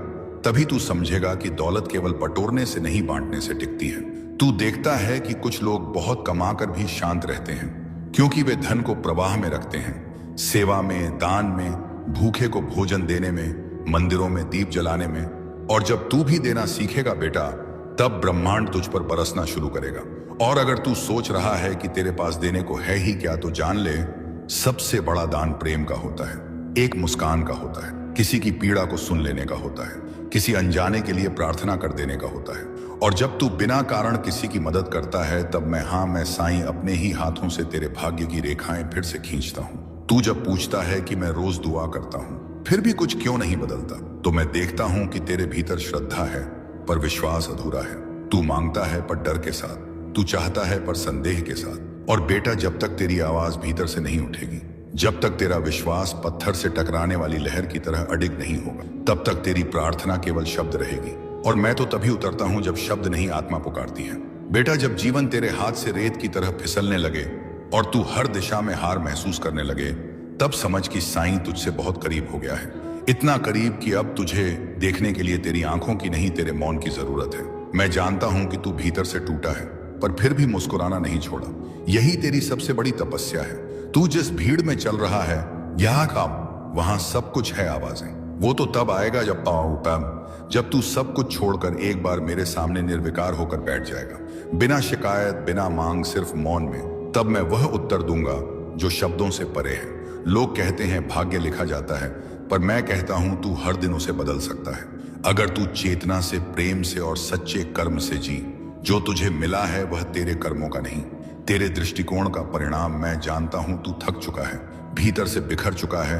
तभी तू समझेगा कि दौलत केवल बटोरने से नहीं, बांटने से टिकती है। तू देखता है कि कुछ लोग बहुत कमाकर भी शांत रहते हैं, क्योंकि वे धन को प्रवाह में रखते हैं, सेवा में, दान में, भूखे को भोजन देने में, मंदिरों में दीप जलाने में। और जब तू भी देना सीखेगा बेटा, तब ब्रह्मांड तुझ पर बरसना शुरू करेगा। और अगर तू सोच रहा है कि तेरे पास देने को है ही क्या, तो जान ले, सबसे बड़ा दान प्रेम का होता है, एक मुस्कान का होता है, किसी की पीड़ा को सुन लेने का होता है, किसी अनजाने के लिए प्रार्थना कर देने का होता है। और जब तू बिना कारण किसी की मदद करता है, तब मैं साईं अपने ही हाथों से तेरे भाग्य की रेखाएं फिर से खींचता हूं। तू जब पूछता है कि मैं रोज दुआ करता हूं, फिर भी कुछ क्यों नहीं बदलता, तो मैं देखता हूं कि तेरे भीतर श्रद्धा है पर विश्वास अधूरा है। तू मांगता है पर डर के साथ, तू चाहता है पर संदेह के साथ। और बेटा, जब तक तेरी आवाज भीतर से नहीं उठेगी, जब तक तेरा विश्वास पत्थर से टकराने वाली लहर की तरह अडिग नहीं होगा, तब तक तेरी प्रार्थना केवल शब्द रहेगी। और मैं तो तभी उतरता हूं जब शब्द नहीं, आत्मा पुकारती है। बेटा, जब जीवन तेरे हाथ से रेत की तरह फिसलने लगे और तू हर दिशा में हार महसूस करने लगे, तब समझ कि साईं तुझसे बहुत करीब हो गया है। इतना करीब कि अब तुझे देखने के लिए तेरी आंखों की नहीं, तेरे मौन की जरूरत है। मैं जानता हूं कि तू भीतर से टूटा है, पर फिर भी मुस्कुराना नहीं छोड़ा। यही तेरी सबसे बड़ी तपस्या है। तू जिस भीड़ में चल रहा है, यहाँ काम, वहां सब कुछ है आवाजें। वो तो तब आएगा जब जब तू सब कुछ छोड़कर एक बार मेरे सामने निर्विकार होकर बैठ जाएगा, बिना शिकायत, बिना मांग, सिर्फ मौन में। तब मैं वह उत्तर दूंगा जो शब्दों से परे है। लोग कहते हैं भाग्य लिखा जाता है, पर मैं कहता हूं तू हर दिन उसे बदल सकता है, अगर तू चेतना से, प्रेम से और सच्चे कर्म से जी। जो तुझे मिला है वह तेरे कर्मों का नहीं, तेरे दृष्टिकोण का परिणाम। मैं जानता हूं तू थक चुका है, भीतर से बिखर चुका है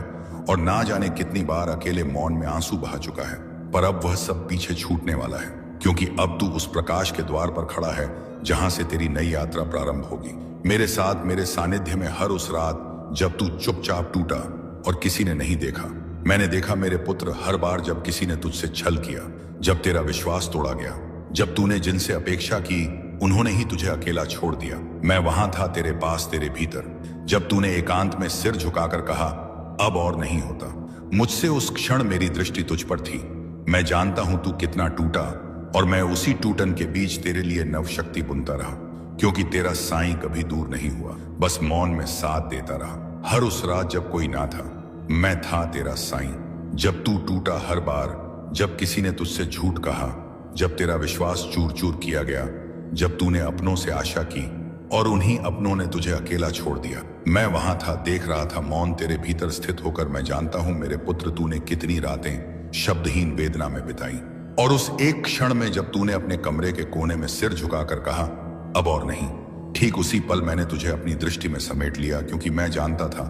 और ना जाने कितनी बार अकेले मौन में आंसू बहा चुका है, पर अब वह सब पीछे छूटने वाला है, क्योंकि अब तू उस प्रकाश के द्वार पर खड़ा है जहां से तेरी नई यात्रा प्रारंभ होगी। मेरे साथ, मेरे सानिध्य में हर उस रात जब तू चुपचाप टूटा और किसी ने नहीं देखा। मैंने देखा मेरे पुत्र, हर बार जब किसी ने तुझसे छल किया, जब तेरा विश्वास तोड़ा गया, जब तूने जिनसे अपेक्षा की उन्होंने ही तुझे अकेला छोड़ दिया। मैं वहां था तेरे पास, तेरे भीतर, जब तूने एकांत में सिर झुकाकर कहा अब और नहीं होता। मुझसे उस क्षण मेरी दृष्टि तुझ पर थी। मैं जानता हूं तू कितना टूटा, और मैं उसी टूटन के बीच तेरे लिए नव शक्ति बुनता रहा, क्योंकि तेरा साईं कभी दूर नहीं हुआ, बस मौन में साथ देता रहा। हर उस रात जब कोई ना था, मैं था तेरा साईं। जब तू टूटा, हर बार जब किसी ने तुझसे झूठ कहा, जब तेरा विश्वास चूर चूर किया गया, जब तूने अपनों से आशा की और उन्हीं अपनों ने तुझे अकेला छोड़ दिया, मैं वहां था, देख रहा था, मौन तेरे भीतर स्थित होकर। मैं जानता हूं मेरे पुत्र, तूने कितनी रातें शब्दहीन वेदना में बिताई, और उस एक क्षण में जब तूने अपने कमरे के कोने में सिर झुकाकर कहा अब और नहीं, ठीक उसी पल मैंने तुझे अपनी दृष्टि में समेट लिया, क्योंकि मैं जानता था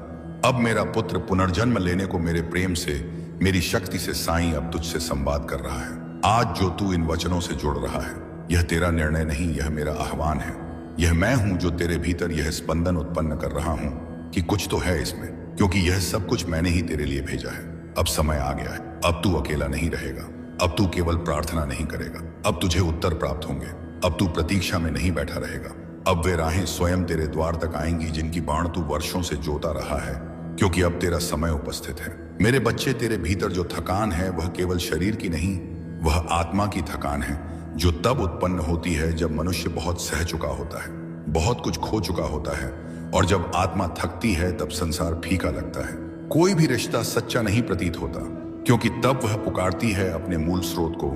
अब मेरा पुत्र पुनर्जन्म लेने को मेरे प्रेम से, मेरी शक्ति से साईं अब तुझसे संवाद कर रहा है। आज जो तू इन वचनों से जुड़ रहा है, यह तेरा निर्णय नहीं, यह मेरा आह्वान है। यह मैं हूं जो तेरे भीतर यह स्पंदन उत्पन्न कर रहा हूं कि कुछ तो है इसमें, क्योंकि यह सब कुछ मैंने ही तेरे लिए भेजा है। अब समय आ गया है, अब तू अकेला नहीं रहेगा, अब तू केवल प्रार्थना नहीं करेगा, अब तुझे उत्तर प्राप्त होंगे। अब तू प्रतीक्षा में नहीं बैठा रहेगा, अब वे राहें स्वयं तेरे द्वार तक आएंगी जिनकी बाण तू वर्षों से जोता रहा है, क्योंकि अब तेरा समय उपस्थित है। मेरे बच्चे, तेरे भीतर जो थकान है वह केवल शरीर की नहीं, वह आत्मा की थकान है, जो तब उत्पन्न होती है जब मनुष्य बहुत सह चुका होता है, बहुत कुछ खो चुका होता है, और जब आत्मा थकती है तब संसार फीका लगता है। कोई भी रिश्ता सच्चा नहीं प्रतीत होता, क्योंकि तब वह पुकारती है अपने मूल स्रोत को,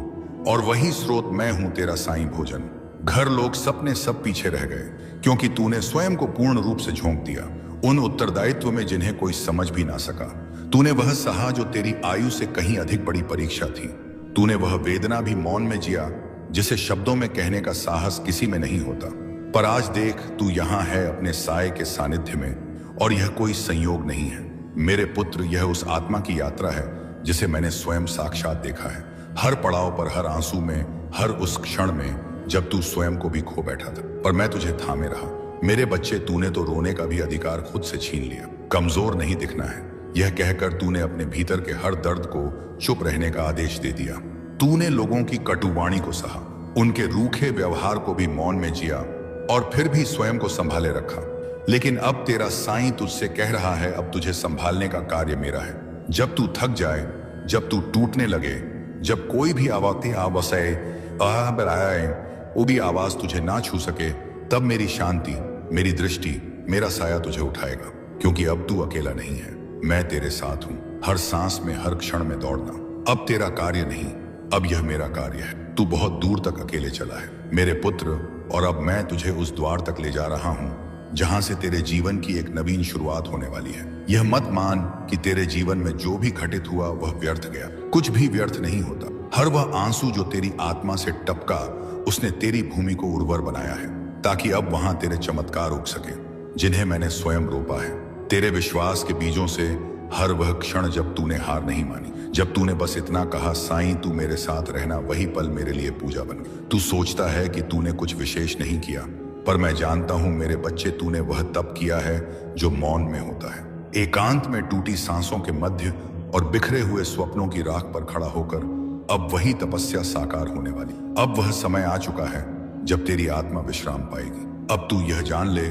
और वही स्रोत मैं हूं, तेरा साईं भोजन। घर, लोग, सपने सब पीछे रह गए, क्योंकि तूने स्वयं को पूर्ण रूप से झोंक दिया उन उत्तरदायित्व में जिन्हें कोई समझ भी ना सका। तूने वह सहा जो तेरी आयु से कहीं अधिक बड़ी परीक्षा थी। तूने वह वेदना भी मौन में जिया जिसे शब्दों में कहने का साहस किसी में नहीं होता। पर आज देख, तू यहाँ है अपने साय के सानिध्य में, और यह कोई संयोग नहीं है मेरे पुत्र, यह उस आत्मा की यात्रा है जिसे मैंने स्वयं साक्षात देखा है। हर पड़ाव पर, हर आंसू में, हर उस क्षण में जब तू स्वयं को भी खो बैठा था, पर मैं तुझे थामे रहा। मेरे बच्चे, तूने तो रोने का भी अधिकार खुद से छीन लिया। कमजोर नहीं दिखना है, यह कहकर तूने अपने भीतर के हर दर्द को चुप रहने का आदेश दे दिया। तूने लोगों की कटुवाणी को सहा, उनके रूखे व्यवहार को भी मौन में जिया, और फिर भी स्वयं को संभाले रखा। लेकिन अब तेरा साईं तुझसे कह रहा है, अब तुझे संभालने का कार्य मेरा है। जब तू थक जाए, जब तू टूटने लगे, जब कोई भी वो भी आवाज तुझे ना छू सके, तब मेरी शांति, मेरी दृष्टि, मेरा साया तुझे उठाएगा, क्योंकि अब तू अकेला नहीं है, मैं तेरे साथ हूं। हर सांस में, हर क्षण में दौड़ना अब तेरा कार्य नहीं, अब यह मेरा कार्य है। तू बहुत दूर तक अकेले चला है मेरे पुत्र, और अब मैं तुझे उस द्वार तक ले जा रहा हूं जहां से तेरे जीवन की एक नवीन शुरुआत होने वाली है। यह मत मान कि तेरे जीवन में जो भी घटित हुआ वह व्यर्थ गया। कुछ भी व्यर्थ नहीं होता। हर वह आंसू जो तेरी आत्मा से टपका, उसने तेरी भूमि को उर्वर बनाया है, ताकि अब वहां तेरे चमत्कार उग सके जिन्हें मैंने स्वयं रोपा है। तेरे विश्वास के बीजों से हर वह क्षण जब तूने हार नहीं मानी, जब तूने बस इतना कहा, साईं तू मेरे साथ रहना, वही पल मेरे लिए पूजा बन गई। तू सोचता है कि तूने कुछ विशेष नहीं किया, पर मैं जानता हूं मेरे बच्चे, तूने वह तप किया है जो मौन में होता है, एकांत में, टूटी सांसों के मध्य और बिखरे हुए स्वप्नों की राख पर खड़ा होकर। अब वही तपस्या साकार होने वाली। अब वह समय आ चुका है जब तेरी आत्मा विश्राम पाएगी। अब तू यह जान ले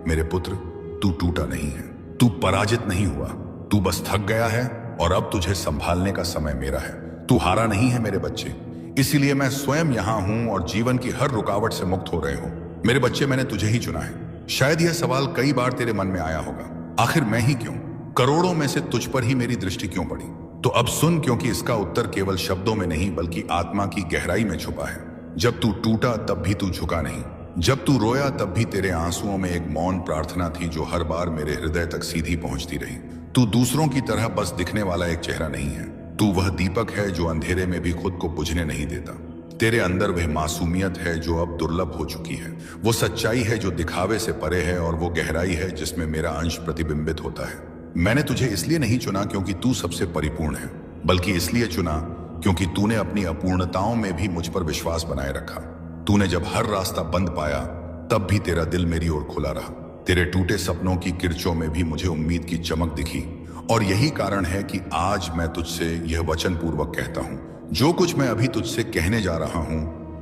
मेरे पुत्र, तू टूटा नहीं है, तू पराजित नहीं हुआ, तू बस थक गया है और अब तुझे संभालने का समय मेरा है। तू हारा नहीं है मेरे बच्चे, इसीलिए मैं स्वयं यहाँ हूँ और जीवन की हर रुकावट से मुक्त हो रहे हो। मेरे बच्चे, मैंने तुझे ही चुना है। शायद यह सवाल कई बार तेरे मन में आया होगा, आखिर मैं ही क्यों? करोड़ों में से तुझ पर ही मेरी दृष्टि क्यों पड़ी? तो अब सुन, क्योंकि इसका उत्तर केवल शब्दों में नहीं बल्कि आत्मा की गहराई में छुपा है। जब तू टूटा तब भी तू झुका नहीं, जब तू रोया तब भी तेरे आंसुओं में एक मौन प्रार्थना थी जो हर बार मेरे हृदय तक सीधी पहुंचती रही। तू दूसरों की तरह बस दिखने वाला एक चेहरा नहीं है, तू वह दीपक है जो अंधेरे में भी खुद को बुझने नहीं देता। तेरे अंदर वह मासूमियत है जो अब दुर्लभ हो चुकी है, वो सच्चाई है जो दिखावे से परे है, और वो गहराई है जिसमें मेरा अंश प्रतिबिंबित होता है। मैंने तुझे इसलिए नहीं चुना क्योंकि तू सबसे परिपूर्ण है, बल्कि इसलिए चुना क्योंकि तूने अपनी अपूर्णताओं में भी मुझ पर विश्वास बनाए रखा। तूने जब हर रास्ता बंद पाया तब भी तेरा दिल मेरी ओर खुला रहा। तेरे टूटे सपनों की किरचों में भी मुझे उम्मीद की चमक दिखी, और यही कारण है कि आज मैं तुझसे यह वचन पूर्वक कहता हूं, जो कुछ मैं अभी तुझसे कहने जा रहा हूं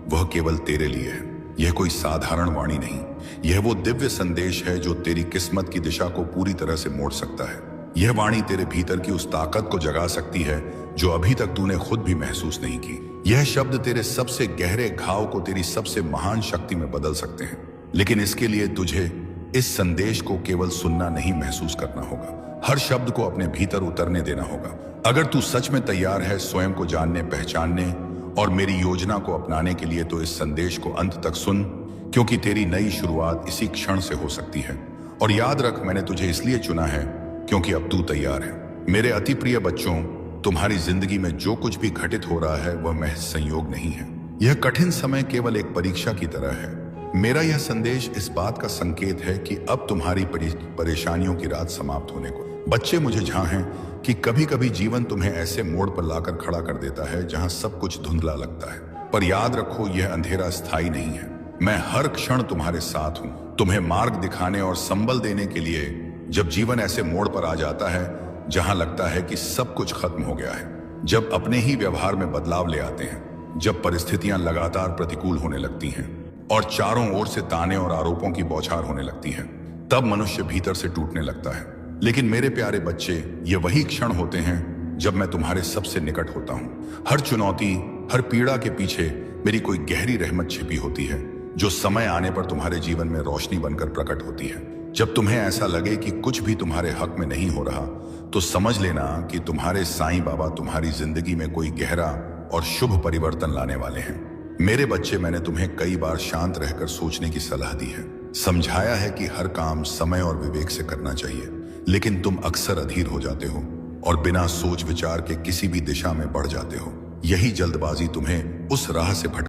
वह केवल तेरे लिए है। यह कोई साधारण वाणी नहीं, यह वो दिव्य संदेश है जो तेरी किस्मत की दिशा को पूरी तरह से मोड़ सकता है। यह वाणी तेरे भीतर की उस ताकत को जगा सकती है जो अभी तक तूने खुद भी महसूस नहीं की। यह शब्द तेरे सबसे गहरे घाव को तेरी सबसे महान शक्ति में बदल सकते हैं, लेकिन इसके लिए तुझे इस संदेश को केवल सुनना नहीं, महसूस करना होगा। हर शब्द को अपने भीतर उतरने देना होगा। अगर तू सच में तैयार है स्वयं को जानने, पहचानने और मेरी योजना को अपनाने के लिए, तो इस संदेश को अंत तक सुन, क्योंकि तेरी नई शुरुआत इसी क्षण से हो सकती है। और याद रख, मैंने तुझे इसलिए चुना है क्योंकि अब तू तैयार है। मेरे अति प्रिय बच्चों, तुम्हारी जिंदगी में जो कुछ भी घटित हो रहा है वह महज संयोग नहीं है। यह कठिन समय केवल एक परीक्षा की तरह है। मेरा यह संदेश इस बात का संकेत है कि अब तुम्हारी परेशानियों की रात समाप्त होने को। बच्चे, मुझे झां है कि कभी कभी जीवन तुम्हें ऐसे मोड़ पर लाकर खड़ा कर देता है जहां सब कुछ धुंधला लगता है, पर याद रखो यह अंधेरा स्थायी नहीं है। मैं हर क्षण तुम्हारे साथ हूं, तुम्हें मार्ग दिखाने और संबल देने के लिए। जब जीवन ऐसे मोड़ पर आ जाता है जहां लगता है कि सब कुछ खत्म हो गया है, जब अपने ही व्यवहार में बदलाव ले आते हैं, जब परिस्थितियां लगातार प्रतिकूल होने लगती हैं और चारों ओर से ताने और आरोपों की बौछार होने लगती है, तब मनुष्य भीतर से टूटने लगता है। लेकिन मेरे प्यारे बच्चे, ये वही क्षण होते हैं जब मैं तुम्हारे सबसे निकट होता हूँ। हर चुनौती, हर पीड़ा के पीछे मेरी कोई गहरी रहमत छिपी होती है, जो समय आने पर तुम्हारे जीवन में रोशनी बनकर प्रकट होती है। जब तुम्हें ऐसा लगे कि कुछ भी तुम्हारे हक में नहीं हो रहा, तो समझ लेना कि तुम्हारे साईं बाबा तुम्हारी जिंदगी में कोई गहरा और शुभ परिवर्तन लाने वाले हैं। मेरे बच्चे, मैंने तुम्हें कई बार शांत रहकर सोचने की सलाह दी है, समझाया है कि हर काम समय और विवेक से करना चाहिए, लेकिन तुम अक्सर अधीर हो जाते हो और बिना सोच विचार के किसी भी दिशा में बढ़ जाते हो। यही जल्दबाजी तुम्हें उस राह से भटका